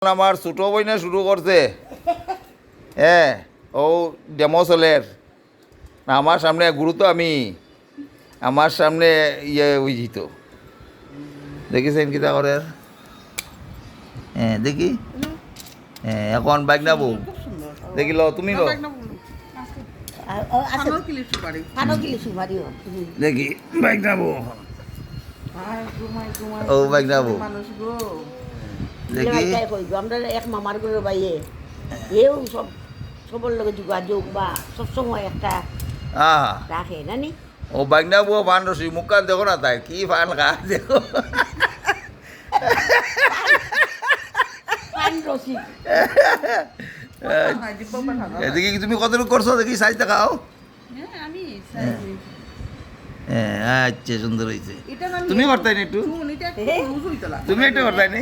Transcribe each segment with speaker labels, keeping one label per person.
Speaker 1: আমার ছোটো বইনে শুরু করছে হ্যাঁ ও ডেমো চলের আমার সামনে গুরুত্ব আমি আমার সামনে ইয়ে বুঝিত দেখিছেন কিতা করে হ্যাঁ দেখি হ্যাঁ এখন বাইক না বউ দেখি লো তুমি লো দেখি বাইক না বউ ও বাইক না বউ দেখি
Speaker 2: আমরা এক মামার করে বাইয়ে এও সব সবার লগে যোগাযোগ বা সবসময় একটা রাখে নানি
Speaker 1: ও বাইক না বউ ফান রসি মুখ দেখো না তাই কি ফান খা দেখো এদিকে তুমি কতটুকু করছো দেখি সাইজ দেখাও হ্যাঁ আচ্ছা সুন্দর হয়েছে তুমি করতাই না একটু তুমি একটু করতাই নি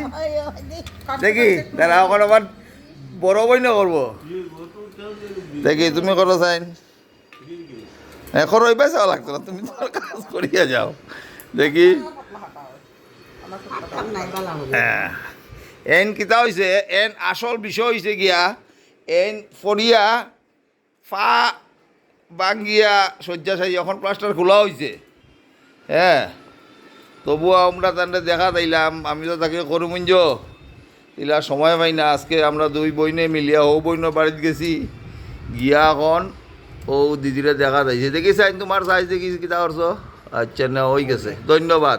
Speaker 1: দেখি তারা ওখানে আবার বড় বই না করবো দেখি তুমি করো সাইন এখন ওই পয়সা লাগতো না তুমি তোমার কাজ করিয়া যাও দেখি এন কিতা হয়েছে এন আসল বিষয় হয়েছে গিয়া এন ফরিয়া ফা বাঙ্গিয়া শয্যাশায়ী এখন প্লাস্টার খোলা হয়েছে হ্যাঁ তবুও আমরা তাদের দেখা দিলাম আমি তো তাকে করুমঞ্জ ইলা সময় পাই না আজকে আমরা দুই বইনে মিলিয়া ও বইন বাড়িতে গেছি গিয়া এখন ও দিদিরা দেখা দিয়েছে দেখি সাইন তোমার সাইজ দেখি কিতা করছো আচ্ছা না হয়ে গেছে ধন্যবাদ।